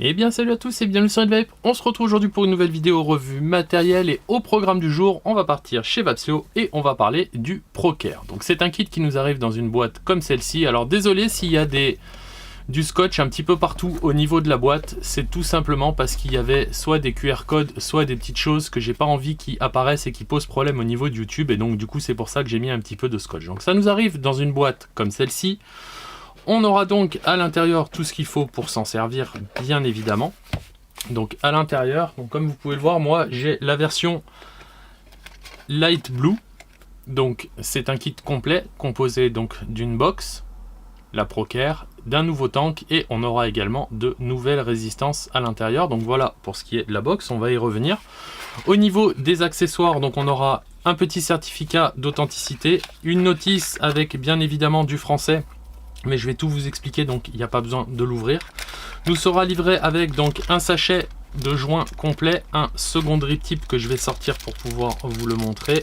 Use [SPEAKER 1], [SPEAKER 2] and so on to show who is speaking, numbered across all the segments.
[SPEAKER 1] Eh bien salut à tous et bienvenue sur Redvape. On se retrouve aujourd'hui pour une nouvelle vidéo revue matériel et au programme du jour, on va partir chez Vapsio et on va parler du ProCare. Donc c'est un kit qui nous arrive dans une boîte comme celle-ci. Alors désolé s'il y a du scotch un petit peu partout au niveau de la boîte, c'est tout simplement parce qu'il y avait soit des QR codes, soit des petites choses que j'ai pas envie qui apparaissent et qui posent problème au niveau de YouTube, et donc du coup c'est pour ça que j'ai mis un petit peu de scotch. Donc ça nous arrive dans une boîte comme celle-ci. On aura donc à l'intérieur tout ce qu'il faut pour s'en servir, bien évidemment. Donc à l'intérieur, comme vous pouvez le voir, moi j'ai la version Light Blue. Donc c'est un kit complet composé donc d'une box, la ProCare, d'un nouveau tank, et on aura également de nouvelles résistances à l'intérieur. Donc voilà pour ce qui est de la box, on va y revenir. Au niveau des accessoires, donc on aura un petit certificat d'authenticité, une notice avec bien évidemment du français, mais je vais tout vous expliquer, donc il n'y a pas besoin de l'ouvrir. Nous sera livré avec donc un sachet de joints complet, un second drip tip que je vais sortir pour pouvoir vous le montrer.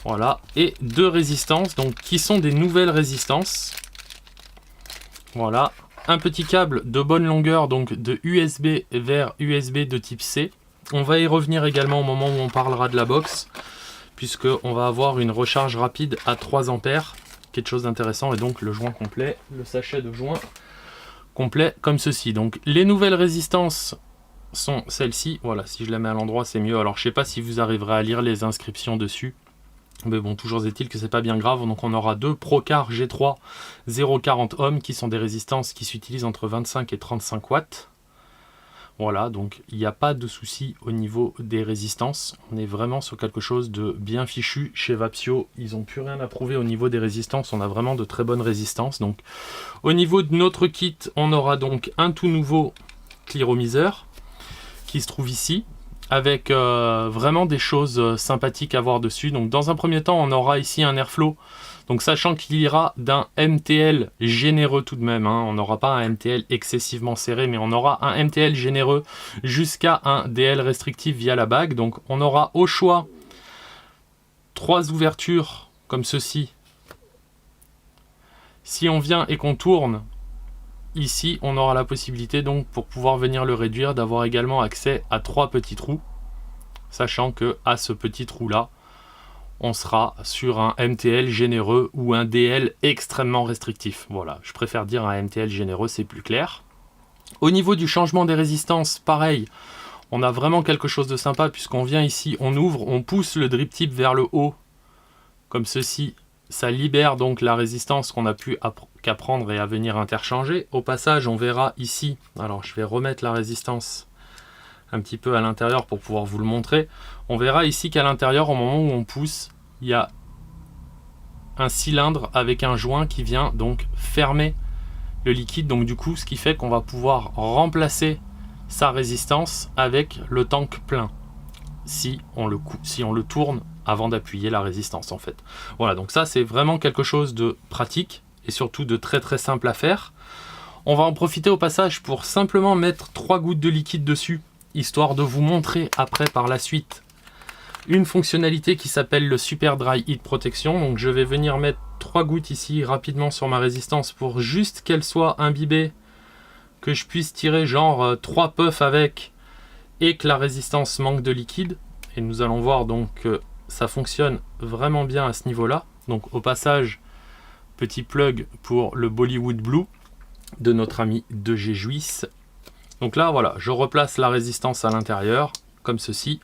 [SPEAKER 1] Voilà, et deux résistances, donc qui sont des nouvelles résistances. Voilà, un petit câble de bonne longueur, donc de USB vers USB de type C. On va y revenir également au moment où on parlera de la box, puisque on va avoir une recharge rapide à 3 ampères. Quelque chose d'intéressant, et donc le joint complet, le sachet de joint complet comme ceci. Donc les nouvelles résistances sont celles-ci. Voilà, si je la mets à l'endroit c'est mieux. Alors je sais pas si vous arriverez à lire les inscriptions dessus, mais bon, toujours est-il que c'est pas bien grave. Donc on aura deux ProCare G3 040 ohms qui sont des résistances qui s'utilisent entre 25 et 35 watts. Voilà, donc il n'y a pas de souci au niveau des résistances. On est vraiment sur quelque chose de bien fichu chez Vapsio. Ils n'ont plus rien à prouver au niveau des résistances. On a vraiment de très bonnes résistances. Donc, au niveau de notre kit, on aura donc un tout nouveau cléromiseur qui se trouve ici, avec vraiment des choses sympathiques à voir dessus. Donc dans un premier temps, on aura ici un airflow. Donc sachant qu'il ira d'un MTL généreux tout de même, hein. On n'aura pas un MTL excessivement serré, mais on aura un MTL généreux jusqu'à un DL restrictif via la bague. Donc on aura au choix 3 ouvertures comme ceci. Si on vient et qu'on tourne, ici on aura la possibilité, donc pour pouvoir venir le réduire, d'avoir également accès à 3 petits trous. Sachant que à ce petit trou là, on sera sur un MTL généreux ou un DL extrêmement restrictif. Voilà, je préfère dire un MTL généreux, c'est plus clair. Au niveau du changement des résistances, pareil, on a vraiment quelque chose de sympa, puisqu'on vient ici, on ouvre, on pousse le drip tip vers le haut, comme ceci. Ça libère donc la résistance qu'on a pu qu'apprendre et à venir interchanger. Au passage, on verra ici, alors je vais remettre la résistance un petit peu à l'intérieur pour pouvoir vous le montrer. On verra ici qu'à l'intérieur, au moment où on pousse, il y a un cylindre avec un joint qui vient donc fermer le liquide. Donc du coup, ce qui fait qu'on va pouvoir remplacer sa résistance avec le tank plein si on le tourne avant d'appuyer la résistance en fait. Voilà, donc ça c'est vraiment quelque chose de pratique et surtout de très très simple à faire. On va en profiter au passage pour simplement mettre 3 gouttes de liquide dessus, histoire de vous montrer après par la suite une fonctionnalité qui s'appelle le Super Dry Heat Protection. Donc je vais venir mettre 3 gouttes ici rapidement sur ma résistance pour juste qu'elle soit imbibée, que je puisse tirer genre 3 puffs avec et que la résistance manque de liquide. Et nous allons voir donc que ça fonctionne vraiment bien à ce niveau là. Donc au passage, petit plug pour le Bollywood Blue de notre ami 2G Juice. Donc là voilà, je replace la résistance à l'intérieur comme ceci.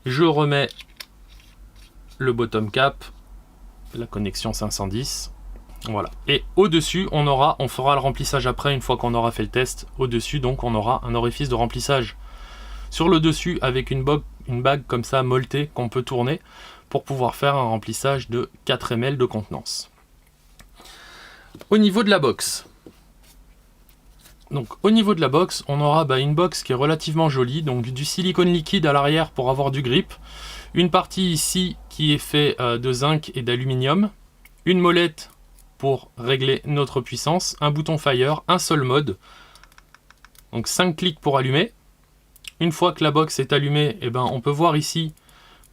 [SPEAKER 1] Je remets le bottom cap, la connexion 510. Voilà. Et au-dessus, on fera le remplissage après, une fois qu'on aura fait le test. Au-dessus, donc, on aura un orifice de remplissage sur le dessus avec une bague comme ça molletée qu'on peut tourner pour pouvoir faire un remplissage de 4 ml de contenance. Au niveau de la box, donc au niveau de la box, on aura une box qui est relativement jolie, donc du silicone liquide à l'arrière pour avoir du grip, une partie ici qui est fait de zinc et d'aluminium, une molette pour régler notre puissance, un bouton fire, un seul mode, donc 5 clics pour allumer. Une fois que la box est allumée, on peut voir ici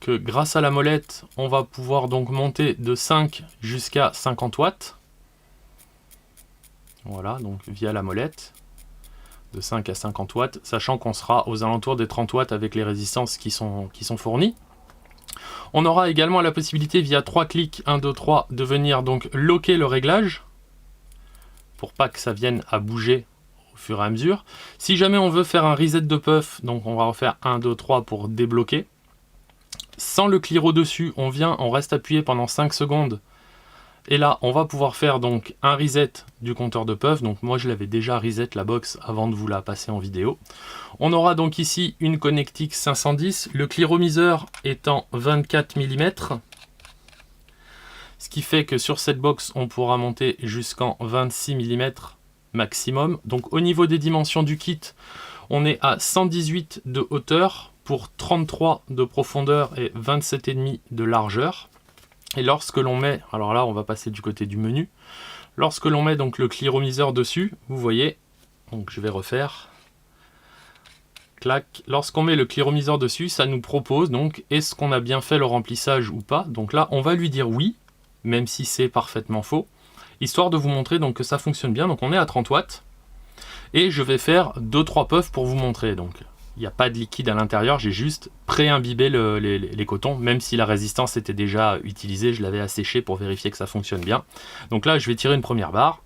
[SPEAKER 1] que grâce à la molette, on va pouvoir donc monter de 5 jusqu'à 50 watts. Voilà, donc via la molette. de 5 à 50 watts, sachant qu'on sera aux alentours des 30 watts avec les résistances qui sont fournies. On aura également la possibilité via 3 clics, 1, 2, 3, de venir donc locker le réglage, pour pas que ça vienne à bouger au fur et à mesure. Si jamais on veut faire un reset de puff, donc on va refaire 1, 2, 3 pour débloquer. Sans le cliro dessus, on reste appuyé pendant 5 secondes. Et là, on va pouvoir faire donc un reset du compteur de puff. Donc moi, je l'avais déjà reset la box avant de vous la passer en vidéo. On aura donc ici une Connectix 510, le cliromiseur étant 24 mm. Ce qui fait que sur cette box, on pourra monter jusqu'en 26 mm maximum. Donc au niveau des dimensions du kit, on est à 118 de hauteur pour 33 de profondeur et 27,5 de largeur. Et lorsque l'on met, alors là on va passer du côté du menu, lorsque l'on met donc le cliromiseur dessus, vous voyez, donc je vais refaire, clac, lorsqu'on met le cliromiseur dessus, ça nous propose donc est-ce qu'on a bien fait le remplissage ou pas. Donc là on va lui dire oui, même si c'est parfaitement faux, histoire de vous montrer donc que ça fonctionne bien. Donc on est à 30 watts, et je vais faire 2-3 puffs pour vous montrer. Donc il n'y a pas de liquide à l'intérieur, j'ai juste pré-imbibé les cotons, même si la résistance était déjà utilisée, je l'avais asséché pour vérifier que ça fonctionne bien. Donc là, je vais tirer une première barre.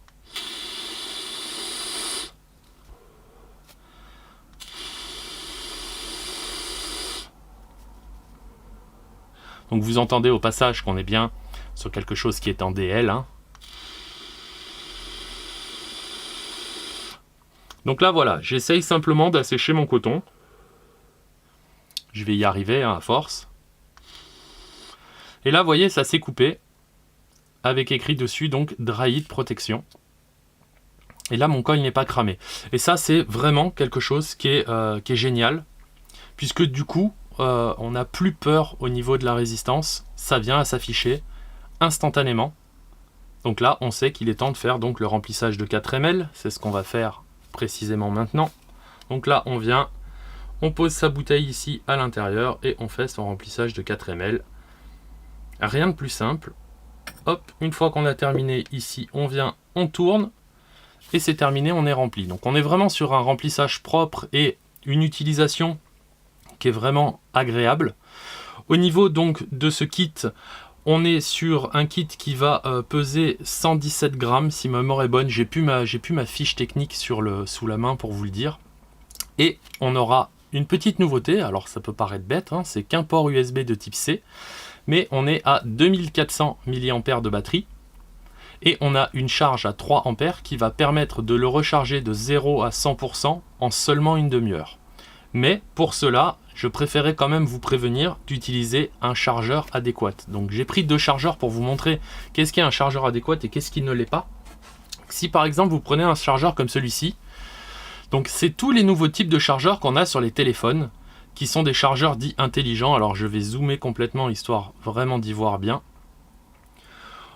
[SPEAKER 1] Donc vous entendez au passage qu'on est bien sur quelque chose qui est en DL. Hein. Donc là, voilà, j'essaye simplement d'assécher mon coton. Je vais y arriver hein, à force. Et là, vous voyez, ça s'est coupé. Avec écrit dessus, donc, Dry Heat Protection. Et là, mon coil n'est pas cramé. Et ça, c'est vraiment quelque chose qui est génial. Puisque du coup, on n'a plus peur au niveau de la résistance. Ça vient à s'afficher instantanément. Donc là, on sait qu'il est temps de faire donc, le remplissage de 4 ml. C'est ce qu'on va faire précisément maintenant. Donc là, on vient... On pose sa bouteille ici à l'intérieur et on fait son remplissage de 4 ml. Rien de plus simple. Hop, une fois qu'on a terminé ici, on vient, on tourne et c'est terminé, on est rempli. Donc on est vraiment sur un remplissage propre et une utilisation qui est vraiment agréable. Au niveau donc de ce kit, on est sur un kit qui va peser 117 grammes si ma mémoire est bonne. J'ai plus ma fiche technique sous la main pour vous le dire. Et on aura une petite nouveauté, alors ça peut paraître bête, hein, c'est qu'un port USB de type C, mais on est à 2400 mAh de batterie, et on a une charge à 3 A qui va permettre de le recharger de 0 à 100% en seulement une demi-heure. Mais pour cela, je préférais quand même vous prévenir d'utiliser un chargeur adéquat. Donc j'ai pris 2 chargeurs pour vous montrer qu'est-ce qu'est un chargeur adéquat et qu'est-ce qui ne l'est pas. Si par exemple vous prenez un chargeur comme celui-ci, donc c'est tous les nouveaux types de chargeurs qu'on a sur les téléphones, qui sont des chargeurs dits intelligents. Alors je vais zoomer complètement, histoire vraiment d'y voir bien.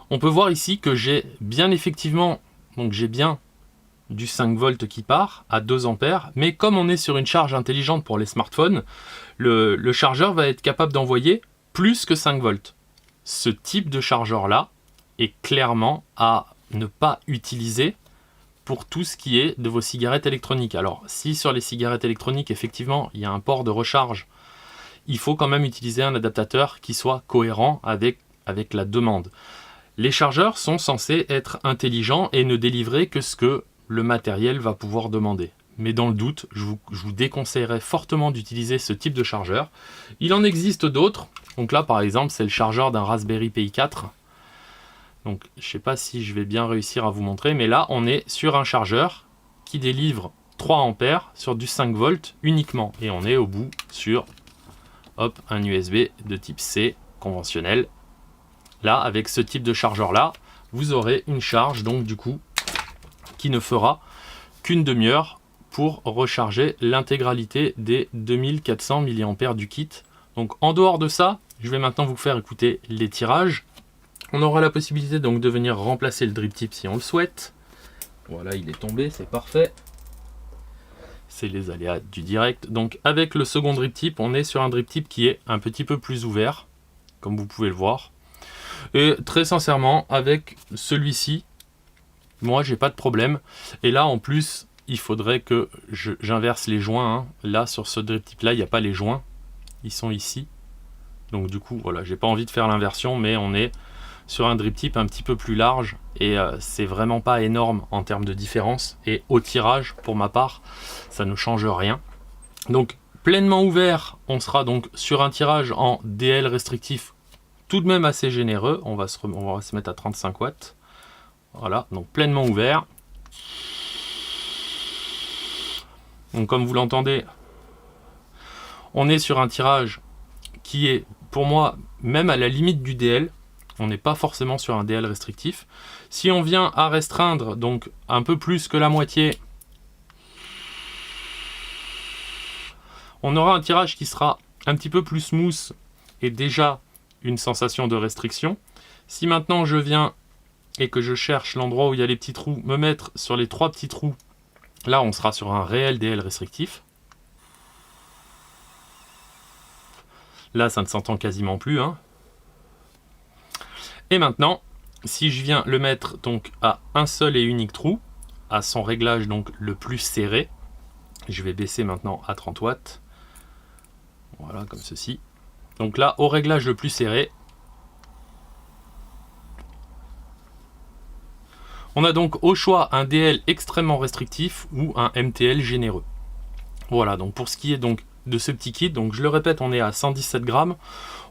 [SPEAKER 1] On peut voir ici que j'ai bien effectivement, donc j'ai bien du 5 volts qui part à 2 ampères, mais comme on est sur une charge intelligente pour les smartphones, le chargeur va être capable d'envoyer plus que 5 volts. Ce type de chargeur-là est clairement à ne pas utiliser pour tout ce qui est de vos cigarettes électroniques. Alors, si sur les cigarettes électroniques, effectivement, il y a un port de recharge, il faut quand même utiliser un adaptateur qui soit cohérent avec la demande. Les chargeurs sont censés être intelligents et ne délivrer que ce que le matériel va pouvoir demander. Mais dans le doute, je vous déconseillerais fortement d'utiliser ce type de chargeur. Il en existe d'autres. Donc là, par exemple, c'est le chargeur d'un Raspberry Pi 4. Donc, je ne sais pas si je vais bien réussir à vous montrer, mais là, on est sur un chargeur qui délivre 3 ampères sur du 5 volts uniquement. Et on est au bout sur hop, un USB de type C conventionnel. Là, avec ce type de chargeur-là, vous aurez une charge, donc du coup, qui ne fera qu'une demi-heure pour recharger l'intégralité des 2400 mAh du kit. Donc, en dehors de ça, je vais maintenant vous faire écouter les tirages. On aura la possibilité donc de venir remplacer le drip tip si on le souhaite. Voilà, il est tombé, c'est parfait. C'est les aléas du direct. Donc avec le second drip tip, on est sur un drip tip qui est un petit peu plus ouvert, comme vous pouvez le voir. Et très sincèrement, avec celui-ci, moi j'ai pas de problème. Et là en plus, il faudrait que j'inverse les joints, hein. Là, sur ce drip tip là, il n'y a pas les joints, ils sont ici. Donc du coup, voilà, j'ai pas envie de faire l'inversion, mais on est sur un drip tip un petit peu plus large et c'est vraiment pas énorme en termes de différence. Et au tirage, pour ma part, ça ne change rien. Donc pleinement ouvert, on sera donc sur un tirage en DL restrictif tout de même assez généreux. On va se mettre à 35 watts. Voilà, donc pleinement ouvert. Donc comme vous l'entendez, on est sur un tirage qui est pour moi même à la limite du DL. On n'est pas forcément sur un DL restrictif. Si on vient à restreindre donc un peu plus que la moitié, on aura un tirage qui sera un petit peu plus smooth et déjà une sensation de restriction. Si maintenant je viens et que je cherche l'endroit où il y a les petits trous, me mettre sur les 3 petits trous, là on sera sur un réel DL restrictif. Là ça ne s'entend quasiment plus, hein. Et maintenant, si je viens le mettre donc à un seul et unique trou, à son réglage donc le plus serré, je vais baisser maintenant à 30 watts. Voilà, comme ceci. Donc là, au réglage le plus serré, on a donc au choix un DL extrêmement restrictif ou un MTL généreux. Voilà, donc pour ce qui est donc de ce petit kit, donc je le répète, on est à 117 grammes.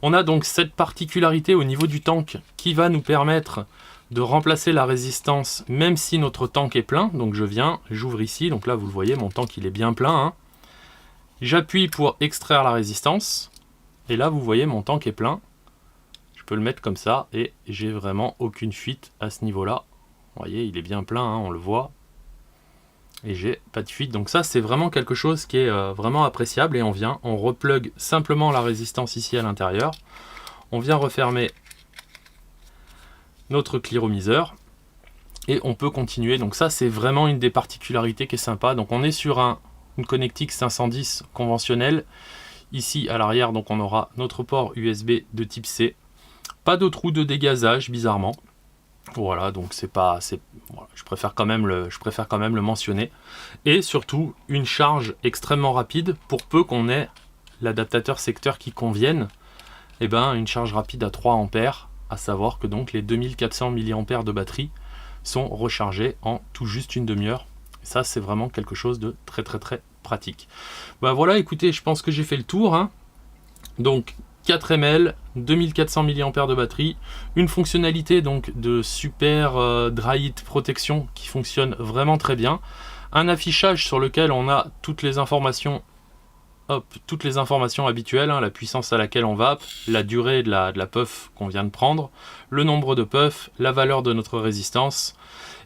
[SPEAKER 1] On a donc cette particularité au niveau du tank qui va nous permettre de remplacer la résistance même si notre tank est plein. Donc je viens, j'ouvre ici, donc là vous le voyez, mon tank il est bien plein, hein. J'appuie pour extraire la résistance et là vous voyez mon tank est plein. Je peux le mettre comme ça et j'ai vraiment aucune fuite à ce niveau là. Vous voyez, il est bien plein, hein, on le voit. Et j'ai pas de fuite, donc ça c'est vraiment quelque chose qui est vraiment appréciable. Et on replug simplement la résistance ici à l'intérieur, on vient refermer notre cliromiseur et on peut continuer. Donc ça c'est vraiment une des particularités qui est sympa. Donc on est sur une Connectix 510 conventionnelle. Ici à l'arrière donc on aura notre port USB de type C, pas de trou de dégazage bizarrement. Voilà, donc voilà, je préfère quand même le mentionner. Et surtout, une charge extrêmement rapide, pour peu qu'on ait l'adaptateur secteur qui convienne. Et ben, une charge rapide à 3 ampères, à savoir que donc les 2400 mAh de batterie sont rechargés en tout juste une demi-heure. Ça, c'est vraiment quelque chose de très pratique. Ben voilà, écoutez, je pense que j'ai fait le tour, hein. Donc 4 ml, 2400 mAh de batterie, une fonctionnalité donc de super dry heat protection qui fonctionne vraiment très bien, un affichage sur lequel on a toutes les informations, habituelles, hein, la puissance à laquelle on va, la durée de la puff qu'on vient de prendre, le nombre de puffs, la valeur de notre résistance,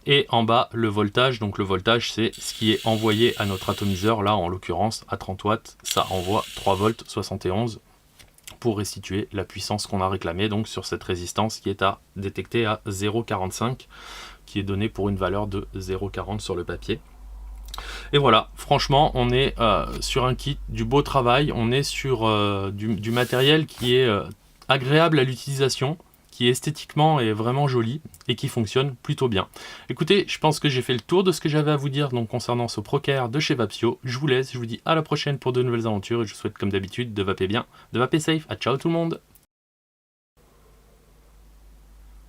[SPEAKER 1] et en bas le voltage. Donc le voltage c'est ce qui est envoyé à notre atomiseur, là en l'occurrence à 30 watts, ça envoie 3 volts 71 pour restituer la puissance qu'on a réclamée donc sur cette résistance qui est détectée à 0,45, qui est donnée pour une valeur de 0,40 sur le papier. Et voilà, franchement on est sur un kit du beau travail, on est sur du matériel qui est agréable à l'utilisation, qui esthétiquement est vraiment joli et qui fonctionne plutôt bien. Écoutez, je pense que j'ai fait le tour de ce que j'avais à vous dire donc concernant ce Proker de chez Vapsio. Je vous laisse, je vous dis à la prochaine pour de nouvelles aventures et je vous souhaite comme d'habitude de vaper bien, de vaper safe. À ciao tout le monde!